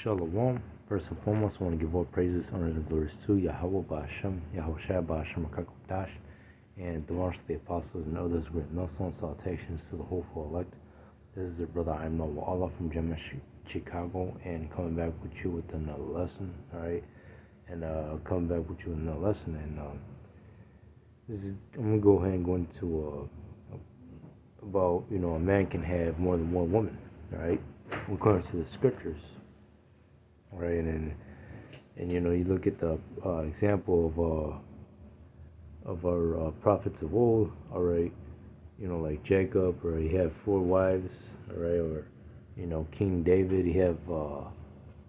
Shalom. First and foremost, I want to give all praises, honors, and glories to Yahweh Ba'Hashem, Yahushua Ba'Hashem HaKadosh, and the marks of the apostles and others with no song salutations to the hopeful elect. This is your brother, I'm Noah Allah from Gemma, Chicago, and coming back with you with another lesson, alright? And coming back with you with another lesson, and I'm going to go ahead and go into about, a man can have more than one woman, alright? According to the scriptures. Right, and you look at the example of our prophets of old, all right, like Jacob, or he had 4 wives, all right, or King David, he have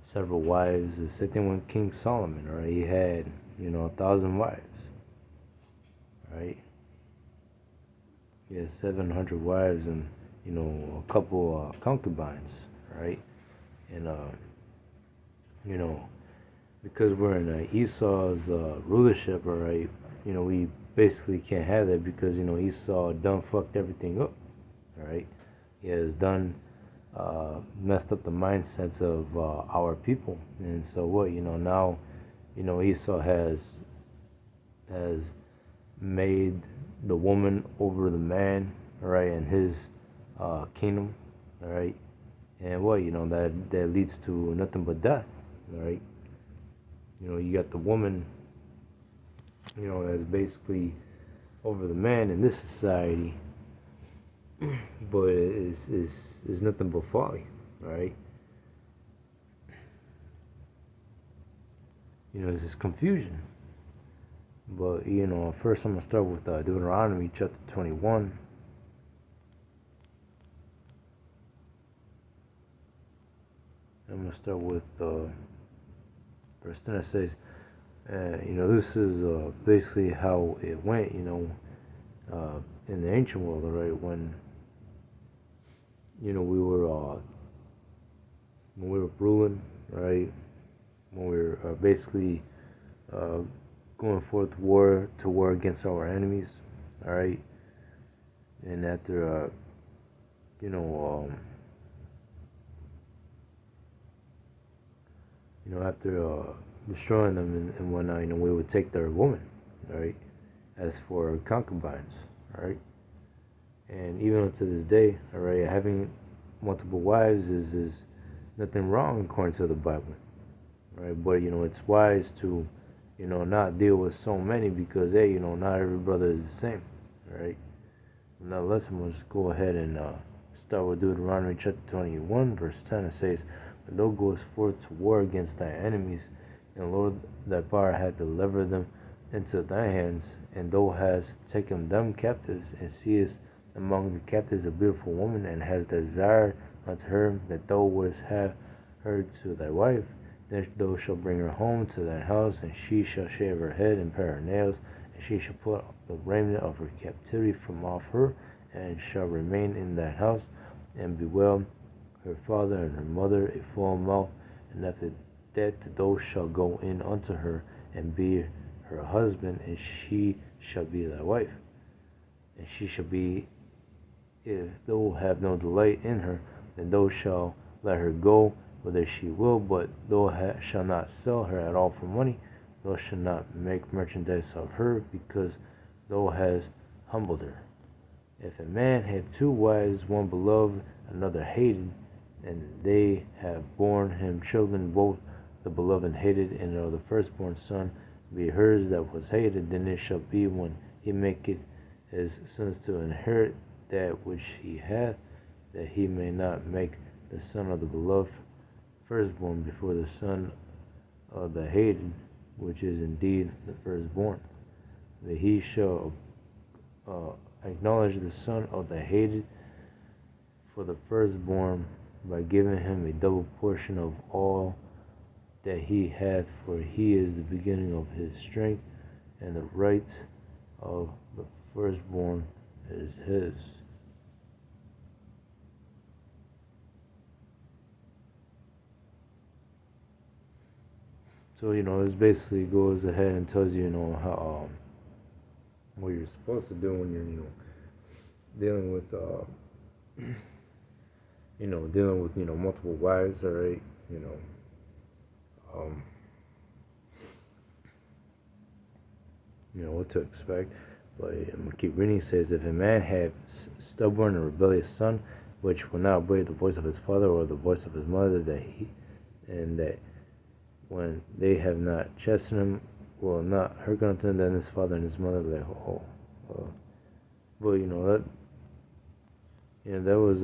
several wives. The same thing with King Solomon, all right, he had 1,000 wives, right? He had 700 wives and a couple concubines, right, and because we're in Esau's rulership, all right, we basically can't have that because, Esau done fucked everything up, all right? He has done, messed up the mindsets of our people. And so what, now, Esau has made the woman over the man, all right, in his kingdom, all right? And what, that leads to nothing but death. All right, you got the woman, as basically over the man in this society, but is nothing but folly, right? It's just confusion. But first I'm gonna start with Deuteronomy chapter 21. I'm gonna start with verse 10. It says, this is basically how it went, in the ancient world, right? When, we were ruling, right? When we were basically going forth to war against our enemies, all right? And after, after destroying them and whatnot, we would take their woman, right? As for concubines, right? And even to this day, all right, having multiple wives is nothing wrong according to the Bible, right? But it's wise to, not deal with so many because hey, not every brother is the same, right? Nonetheless, I'm gonna just go ahead and start with Deuteronomy chapter 21, verse 10. It says, "When thou goest forth to war against thy enemies, and the Lord thy power hath delivered them into thy hands, and thou hast taken them captives, and seest among the captives a beautiful woman, and hast desired unto her that thou wouldest have her to thy wife, then thou shalt bring her home to thy house, and she shall shave her head and pare her nails, and she shall put the raiment of her captivity from off her, and shall remain in that house, and bewail her father and her mother a full mouth, and after that thou shalt go in unto her, and be her husband, and she shall be thy wife. And she shall be, if thou have no delight in her, then thou shalt let her go whither she will, but thou shalt not sell her at all for money. Thou shalt not make merchandise of her, because thou hast humbled her. If a man have 2 wives, one beloved, another hated, and they have borne him children, both the beloved hated, and of the firstborn son be hers that was hated, then it shall be when he maketh his sons to inherit that which he hath, that he may not make the son of the beloved firstborn before the son of the hated, which is indeed the firstborn. That he shall acknowledge the son of the hated for the firstborn by giving him a double portion of all that he hath, for he is the beginning of his strength, and the right of the firstborn is his. So this basically goes ahead and tells you, how what you're supposed to do when you're dealing with dealing with multiple wives, all right, um, what to expect. But I'm gonna keep reading. It says, if a man have stubborn and rebellious son, which will not obey the voice of his father or the voice of his mother, that when they have not chastened him, will not hearken unto him, then his father and his mother like uh, but that that was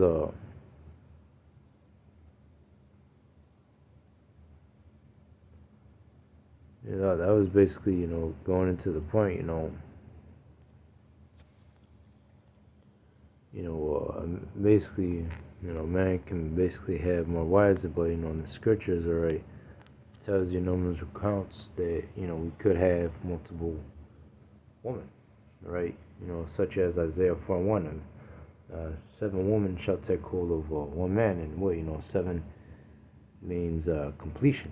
that was basically going into the point. Basically, man can basically have more wives, but in the scriptures, alright, tells you numerous accounts that we could have multiple women, right? Such as Isaiah 4:1, and 7 women shall take hold of one man, and what 7 means completion,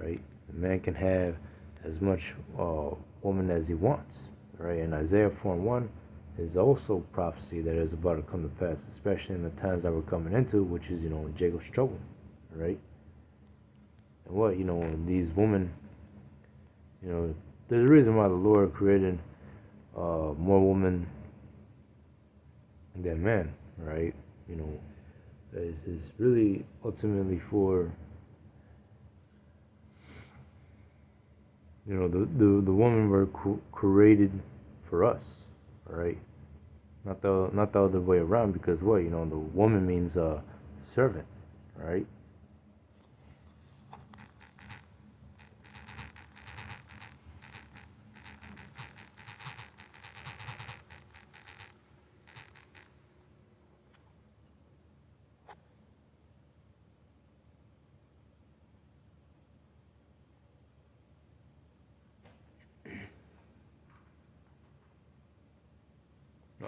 right? A man can have as much woman as he wants, right? And Isaiah 4:1 is also prophecy that is about to come to pass, especially in the times that we're coming into, which is Jacob's trouble, right? And what these women, there's a reason why the Lord created more women than men, right? You know, it's really ultimately for the women were created for us, right? Not the other way around, because what the woman means servant, right?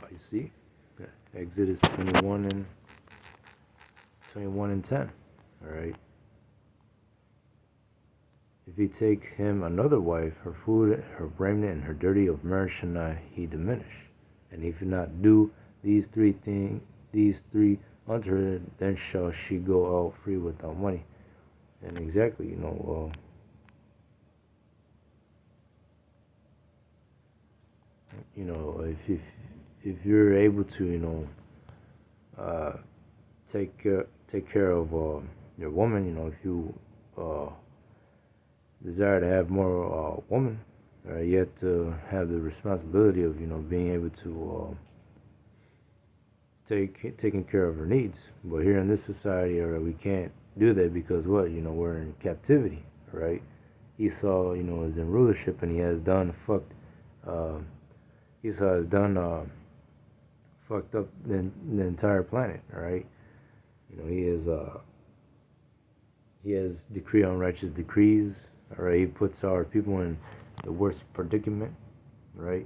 You see, Exodus 21 and 10. All right. If he take him another wife, her food, her raiment, and her dirty of marriage shall not he diminish. And if he not do these three unto her, then shall she go out free without money. And exactly, if you're able to, uh, take care of your woman, if you uh, desire to have more women, yet to have the responsibility of being able to taking care of her needs. But here in this society, we can't do that because what we're in captivity, right? Esau, is in rulership, and he has done fucked. Uh, Esau has done fucked up the entire planet, right? He has decree unrighteous decrees. All right, he puts our people in the worst predicament, right?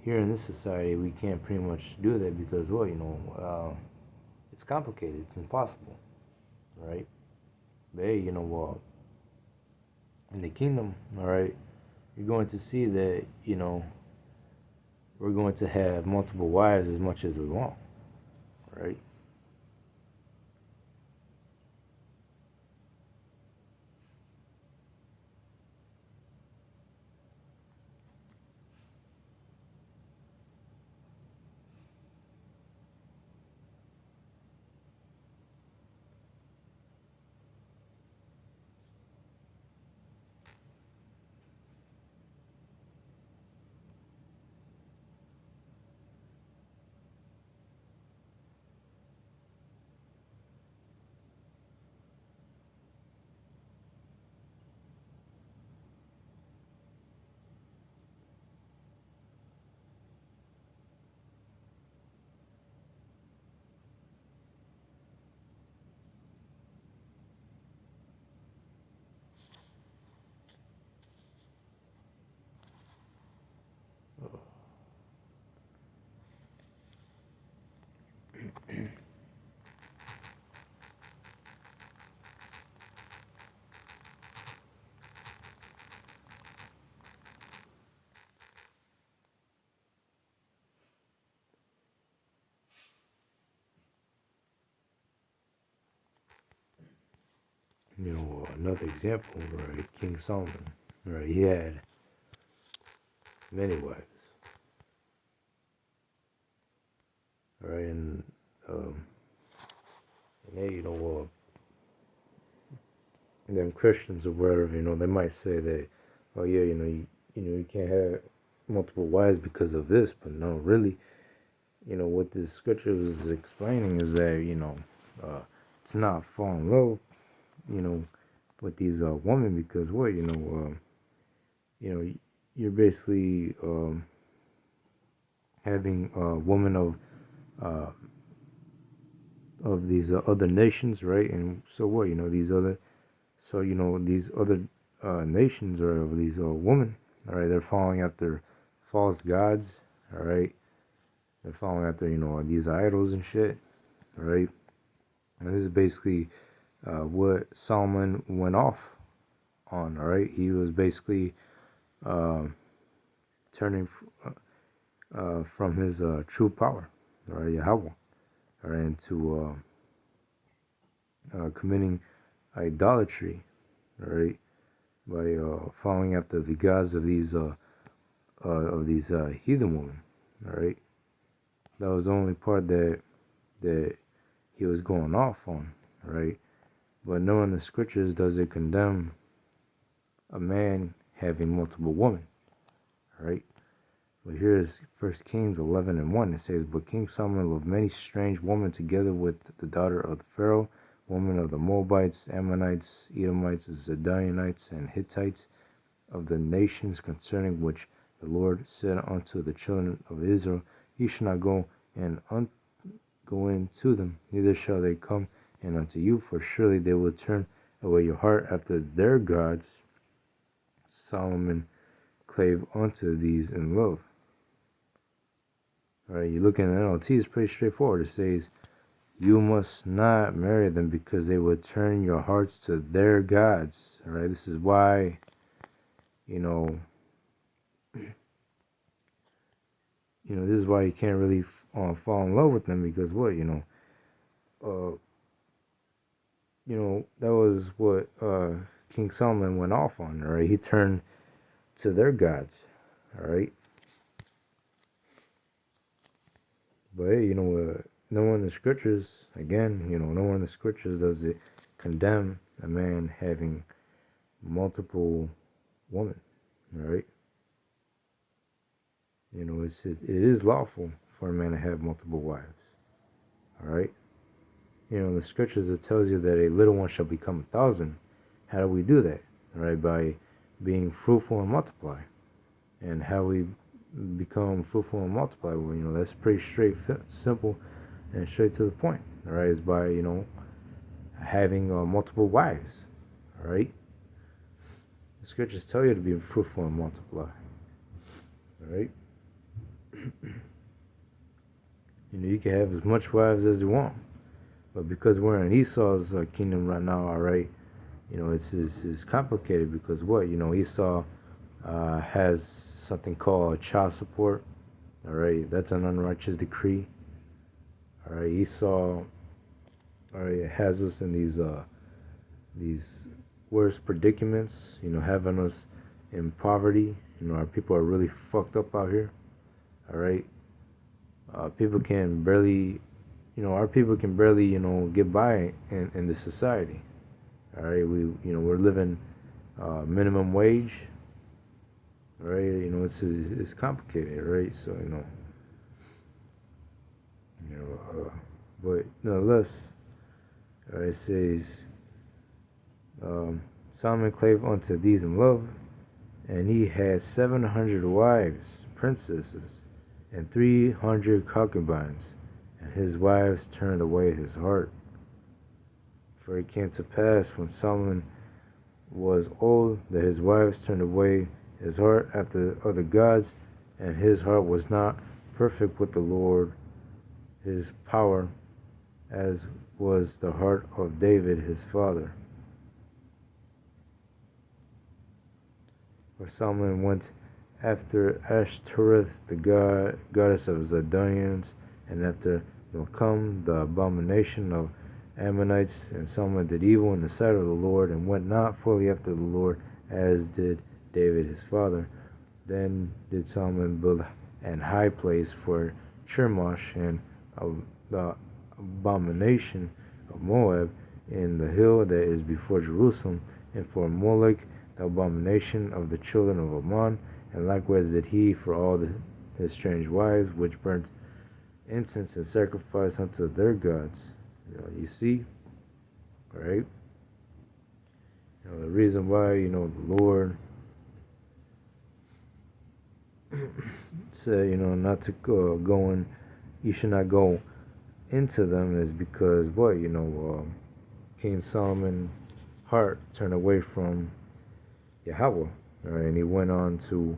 Here in this society, we can't pretty much do that because, well, it's complicated. It's impossible, right? But hey, in the kingdom, all right, you're going to see that, we're going to have multiple wives as much as we want, right? Another example, right? King Solomon, right? He had many wives, right? Um, and they, them Christians or whatever, they might say that, oh yeah, you can't have multiple wives because of this, but no, really, what this scripture is explaining is that, uh, it's not fall in love, you know, with these women because what, you know, you're basically having a woman uh, of these other nations, right? And so what, these other nations or of these women, all right, they're following after false gods, all right. They're following after these idols and shit, all right. And this is basically what Solomon went off on, all right. He was basically um, turning from his true power, all right, Yahweh, all right, into committing idolatry, all right, by following after the gods of these heathen women, all right. That was the only part that he was going off on, right? But knowing the scriptures, does it condemn a man having multiple women, right? But here's 1 Kings 11:1. It says, "But King Solomon loved many strange women together with the daughter of the Pharaoh, women of the Moabites, Ammonites, Edomites, Zidonians, and Hittites, of the nations concerning which the Lord said unto the children of Israel, Ye shall not go go in to them, neither shall they come in unto you, for surely they will turn away your heart after their gods. Solomon clave unto these in love." Alright, you look in the NLT, it's pretty straightforward. It says, "You must not marry them because they will turn your hearts to their gods." Alright, this is why, this is why you can't really fall in love with them because what, that was what King Solomon went off on, right? He turned to their gods, all right? But hey, nowhere in the scriptures, again, nowhere in the scriptures does it condemn a man having multiple women, all right? It is lawful for a man to have multiple wives, all right? In the scriptures it tells you that a little one shall become 1,000. How do we do that? All right, by being fruitful and multiply. And how we become fruitful and multiply, well, that's pretty simple, and straight to the point. All right, is by having multiple wives. All right, the scriptures tell you to be fruitful and multiply. All right, you can have as much wives as you want, but because we're in Esau's kingdom right now, all right, it's complicated because what, Esau has something called child support. All right, that's an unrighteous decree. All right, Esau, all right, has us in these worst predicaments. Having us in poverty. Our people are really fucked up out here. All right, people can barely, our people can barely, get by in this society. All right, we're living minimum wage. Right, it's complicated, right? So but nonetheless, it says, Solomon clave unto these in love, and he had 700 wives, princesses, and 300 concubines, and his wives turned away his heart. For it came to pass when Solomon was old that his wives turned away his heart after other gods, and his heart was not perfect with the Lord his power, as was the heart of David his father. For Solomon went after Ashtoreth, the goddess of Zidonians, and after Milcom, the abomination of Ammonites, and Solomon did evil in the sight of the Lord, and went not fully after the Lord, as did David his father. Then did Solomon build an high place for Chemosh, and the abomination of Moab, in the hill that is before Jerusalem, and for Molech, the abomination of the children of Ammon, and likewise did he for all his strange wives, which burnt incense and sacrifice unto their gods. You see, right? The reason why, the Lord said, not to go in, you should not go into them, is because, King Solomon's heart turned away from Yahweh, right? And he went on to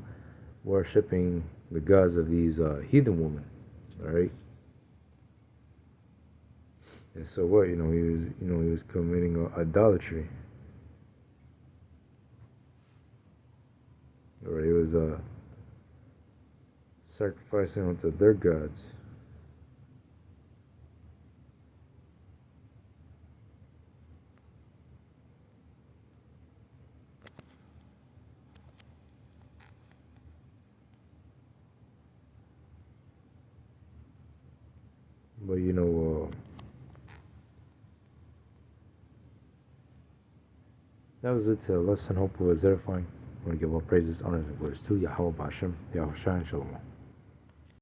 worshiping the gods of these heathen women, right? And so what? He was committing idolatry. Or he was sacrificing unto their gods. But that was it. Lesson. Hope it was edifying. I want to give all praises, honors, and glories to Yahweh Bashem, Yahweh Shai, and Shalom.